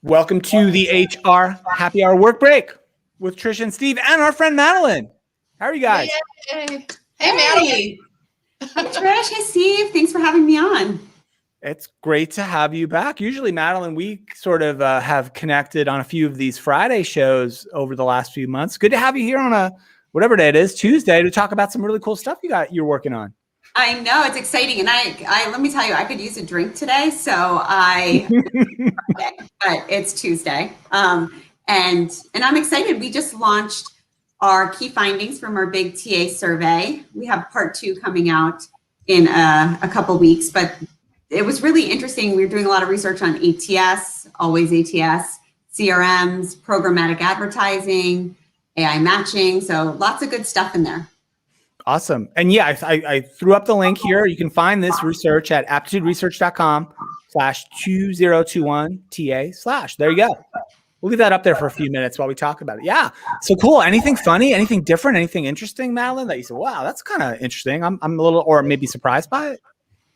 Welcome to the HR Happy Hour Work Break with Trish and Steve and our friend Madeline. How are you guys? Hey, Madeline. Hi, Trish. Hey, Steve. Thanks for having me on. It's great to have you back. Usually, Madeline, we sort of have connected on a few of these Friday shows over the last few months. Good to have you here on a whatever day it is, Tuesday, to talk about some really cool stuff you're working on. I know it's exciting, and I let me tell you, I could use a drink today, so but it's Tuesday, and I'm excited. We just launched our key findings from our big TA survey. We have part 2 coming out in a couple weeks, but it was really interesting. We were doing a lot of research on ATS, always ATS, CRMs, programmatic advertising, AI matching. So lots of good stuff in there. Awesome. And yeah, I threw up the link here. You can find this research at aptituderesearch.com/2021TA/. There you go. We'll leave that up there for a few minutes while we talk about it. Yeah. So cool. Anything funny, anything different, anything interesting, Madeline, that you said, wow, that's kind of interesting. I'm a little, or maybe surprised by it.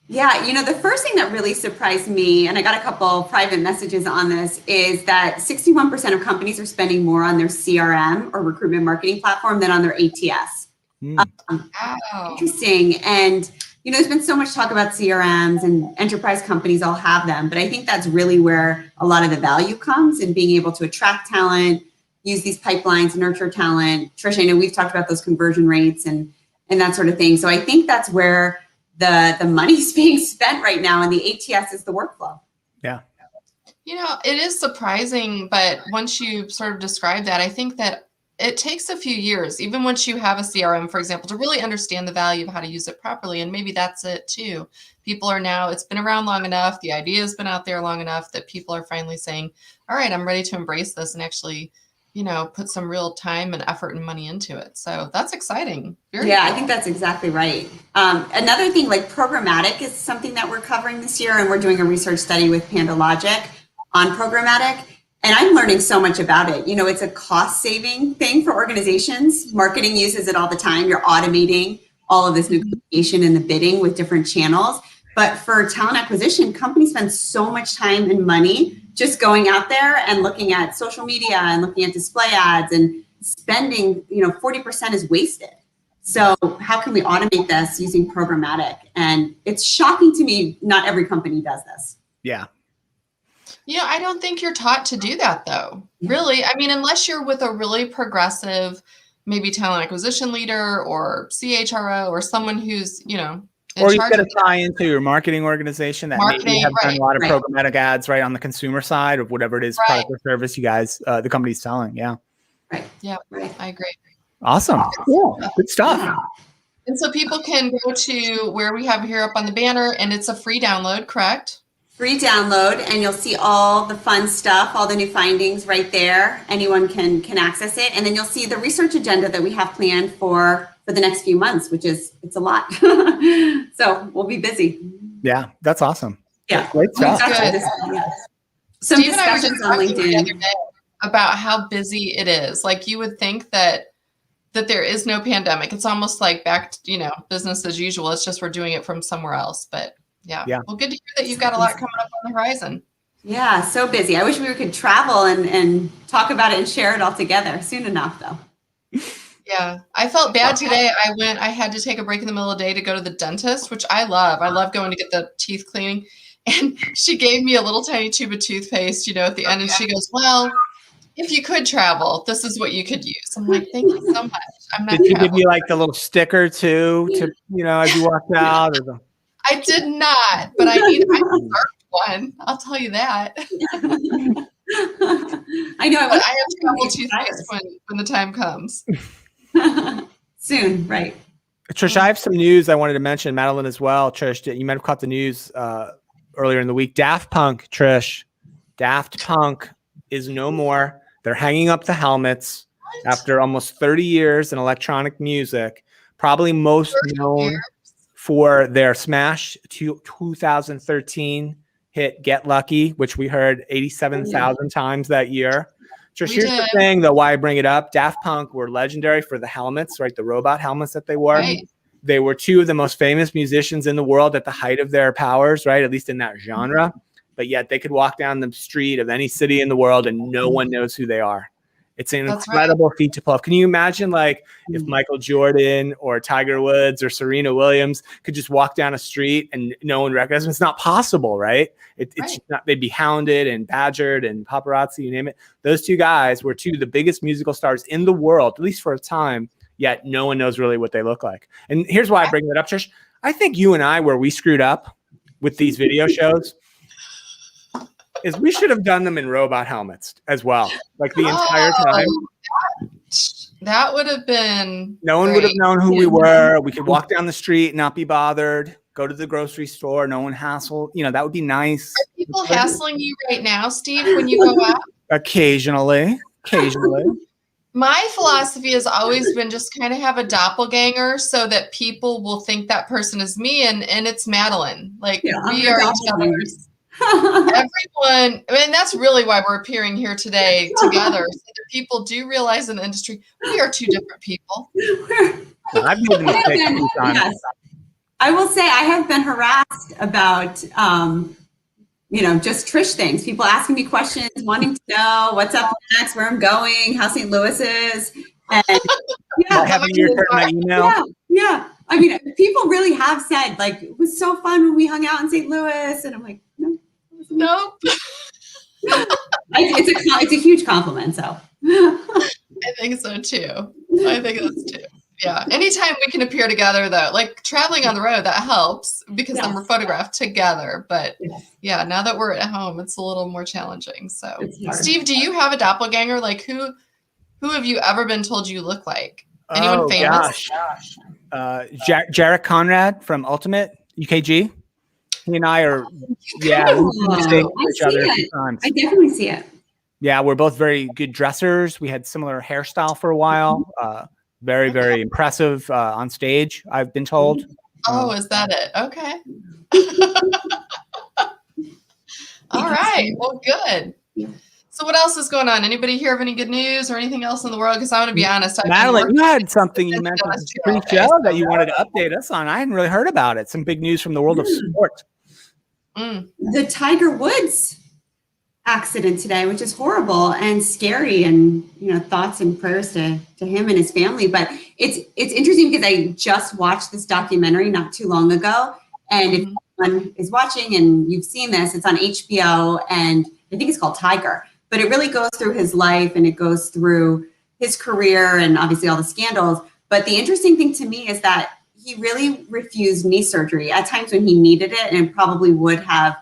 Yeah, the first thing that really surprised me, and I got a couple private messages on this, is that 61% of companies are spending more on their CRM or recruitment marketing platform than on their ATS. Wow. Interesting. And, there's been so much talk about CRMs, and enterprise companies all have them, but I think that's really where a lot of the value comes in being able to attract talent, use these pipelines, nurture talent. Trish, I know we've talked about those conversion rates and that sort of thing. So I think that's where the money's being spent right now, and the ATS is the workflow. Yeah. It is surprising, but once you sort of describe that, I think that it takes a few years, even once you have a CRM, for example, to really understand the value of how to use it properly. And maybe that's it too. People are now, it's been around long enough, the idea has been out there long enough that people are finally saying, all right, I'm ready to embrace this and actually, put some real time and effort and money into it. So that's exciting. Very cool. I think that's exactly right. Another thing, like programmatic, is something that we're covering this year, and we're doing a research study with PandaLogic on programmatic. And I'm learning so much about it. It's a cost-saving thing for organizations. Marketing uses it all the time. You're automating all of this negotiation and the bidding with different channels. But for talent acquisition, companies spend so much time and money just going out there and looking at social media and looking at display ads, and spending, 40% is wasted. So how can we automate this using programmatic? And it's shocking to me, not every company does this. Yeah. I don't think you're taught to do that, though. Really, I mean, unless you're with a really progressive, maybe talent acquisition leader or CHRO or someone who's, or you've got to tie into your marketing organization that maybe have done a lot of programmatic ads right on the consumer side of whatever it is, product or service you guys, the company's selling. Yeah. Right. Yeah, I agree. Awesome. Cool. Good stuff. Yeah. And so people can go to where we have here up on the banner, and it's a free download, correct? Free download, and you'll see all the fun stuff, all the new findings right there. Anyone can access it. And then you'll see the research agenda that we have planned for the next few months, it's a lot. So we'll be busy. Yeah, that's awesome. Yeah. Great stuff. Some Steve and I were just discussions on talking the other LinkedIn day about how busy it is. Like, you would think that there is no pandemic. It's almost like back to, business as usual. It's just we're doing it from somewhere else. But yeah. Well, good to hear that you've got a lot coming up on the horizon. Yeah, so busy. I wish we could travel and talk about it and share it all together soon enough, though. Yeah, I felt bad today. I had to take a break in the middle of the day to go to the dentist, which I love. I love going to get the teeth cleaning. And she gave me a little tiny tube of toothpaste, at the end. And she goes, well, if you could travel, this is what you could use. I'm like, thank you so much. I'm not Did she give you like the little sticker too, to, as you walked out? Or I did not, but I deserved one. I'll tell you that. I know. But I have travel toothpaste when the time comes. Soon, right. Trish, I have some news I wanted to mention. Madeline as well. Trish, you might have caught the news earlier in the week. Daft Punk is no more. They're hanging up the helmets after almost 30 years in electronic music. Probably most known for their smash 2013 hit Get Lucky, which we heard 87,000 times that year. Trish, here's the thing, though, why I bring it up. Daft Punk were legendary for the helmets, right? The robot helmets that they wore. Right. They were two of the most famous musicians in the world at the height of their powers, right? At least in that genre. but yet they could walk down the street of any city in the world and no one knows who they are. It's an That's incredible feat to pull off. Can you imagine, like, if Michael Jordan or Tiger Woods or Serena Williams could just walk down a street and no one recognizes them? It's not possible, right? It's just not. They'd be hounded and badgered and paparazzi, you name it. Those two guys were two of the biggest musical stars in the world, at least for a time, yet no one knows really what they look like. And here's why I bring that up, Trish. I think you and I, where we screwed up with these video shows, is we should have done them in robot helmets as well, like the entire time. That would have been No one would have known who we were. We could walk down the street, not be bothered, go to the grocery store, no one hassle. You know, that would be nice. Are people hassling you right now, Steve, when you go out? Occasionally. My philosophy has always been just kind of have a doppelganger so that people will think that person is me, and it's Madeline. Like, we are each other's. Everyone, I mean, that's really why we're appearing here today together, so that people do realize in the industry we are two different people. I've made the mistake a few times. Yes. I will say I have been harassed about, just Trish things. People asking me questions, wanting to know what's up next, where I'm going, how St. Louis is, and Having you return my email. Yeah. I mean, people really have said, like, it was so fun when we hung out in St. Louis, and I'm like, no. Nope. It's a huge compliment. So I think so too. I think that's too. Yeah. Anytime we can appear together, though, like traveling on the road, that helps because then we're photographed together. But yeah, now that we're at home, it's a little more challenging. So, Steve, do you have a doppelganger? Like, who have you ever been told you look like? Anyone famous? Jarek Conrad from Ultimate UKG. He and I are, we've mistaken each other a few times. I definitely see it. Yeah, we're both very good dressers. We had similar hairstyle for a while. Very, very impressive on stage, I've been told. Oh, is that it? Okay. All right. Well, good. So what else is going on? Anybody hear of any good news or anything else in the world? Because I want to be honest. Madeline, you had something you mentioned pre-show that you wanted to update us on. I hadn't really heard about it. Some big news from the world of sport. The Tiger Woods accident today, which is horrible and scary, and thoughts and prayers to him and his family. But it's interesting because I just watched this documentary not too long ago, and if anyone is watching and you've seen this, it's on HBO, and I think it's called Tiger. But it really goes through his life, and it goes through his career and obviously all the scandals. But the interesting thing to me is that he really refused knee surgery at times when he needed it, and probably would have,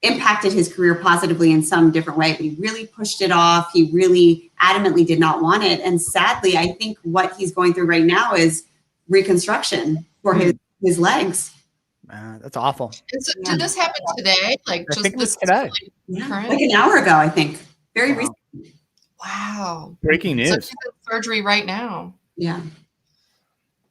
impacted his career positively in some different way. But he really pushed it off. He really adamantly did not want it. And sadly, I think what he's going through right now is reconstruction for his legs. That's awful. Did this happen today? Like, I just think it was this today. Like an hour ago, I think. Very recent. Wow. Breaking news. So he's in surgery right now. Yeah.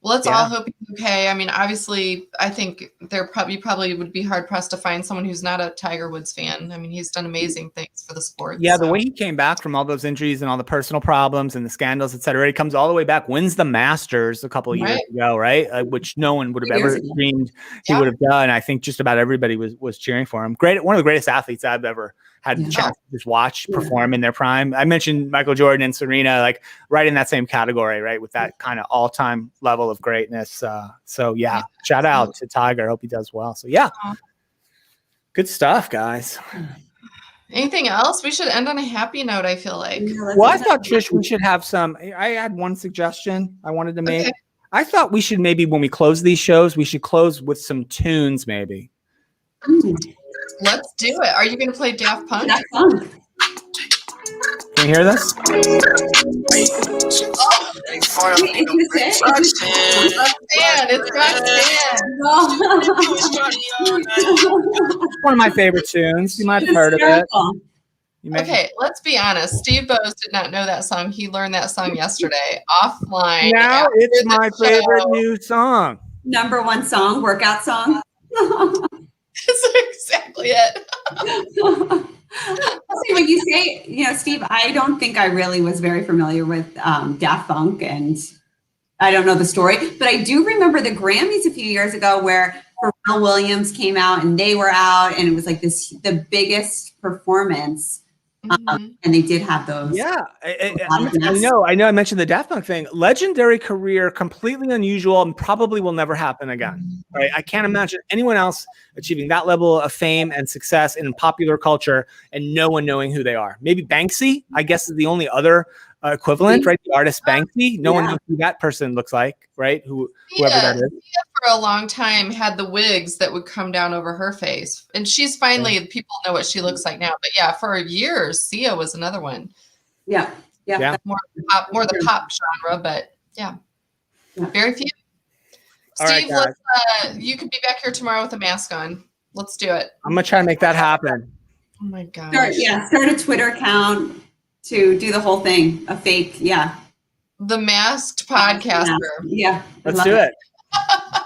Well, let's all hope he's okay. I mean, obviously, I think probably would be hard pressed to find someone who's not a Tiger Woods fan. I mean, he's done amazing things for the sport. Yeah, the way he came back from all those injuries and all the personal problems and the scandals, et cetera, he comes all the way back, wins the Masters a couple of years ago, right? Which no one would have ever dreamed he would have done. I think just about everybody was cheering for him. Great, one of the greatest athletes I've ever had the chance to just watch perform in their prime. I mentioned Michael Jordan and Serena, like right in that same category, right? With that kind of all-time level of greatness. So shout out to Tiger. Hope he does well. So good stuff, guys. Anything else? We should end on a happy note, I feel like. Well, I thought, Trish, we should have some, I had one suggestion I wanted to make. Okay. I thought we should maybe, when we close these shows, we should close with some tunes maybe. Let's do it. Are you going to play Daft Punk? Daft Punk. Can you hear this? It's one of my favorite tunes. You might have heard of it. Okay, let's be honest. Steve Bose did not know that song. He learned that song yesterday offline. Now it's my favorite new song. Number one song, workout song. That's exactly it. See, when you say, Steve, I don't think I really was very familiar with Daft Punk, and I don't know the story, but I do remember the Grammys a few years ago where for Al Williams came out and they were out, and it was like the biggest performance. Mhm. And they did have those. Yeah, I know. I mentioned the Daft Punk thing. Legendary career, completely unusual, and probably will never happen again. Right? I can't imagine anyone else achieving that level of fame and success in popular culture and no one knowing who they are. Maybe Banksy, I guess, is the only other equivalent, right? The artist Banksy. No one knows who that person looks like, right? Whoever that is. Sia for a long time had the wigs that would come down over her face, and she's finally people know what she looks like now. But yeah, for years, Sia was another one. Yeah. More the pop genre, but yeah. Very few. All right, Steve, guys. you could be back here tomorrow with a mask on. Let's do it. I'm gonna try to make that happen. Oh my gosh. Start a Twitter account to do the whole thing. A fake, The Masked Podcaster. Yeah. Let's do it.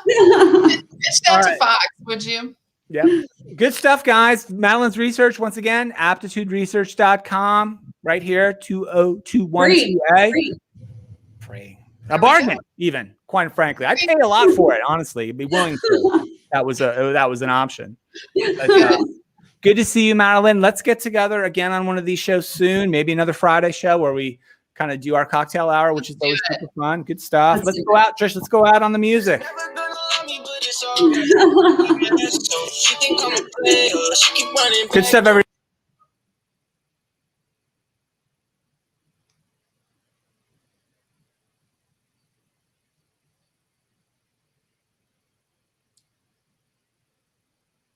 Pitch that All to right. Fox, would you? Yeah. Good stuff, guys. Madeline's research, once again, aptituderesearch.com, right here, 2021TA. Free. A bargain, even, quite frankly. I'd pay a lot for it, honestly. I'd be willing to. That was an option. But, good to see you, Madeline. Let's get together again on one of these shows soon. Maybe another Friday show where we kind of do our cocktail hour, which is always super fun. Good stuff. Let's go out, Trish. Let's go out on the music. Good stuff, everybody.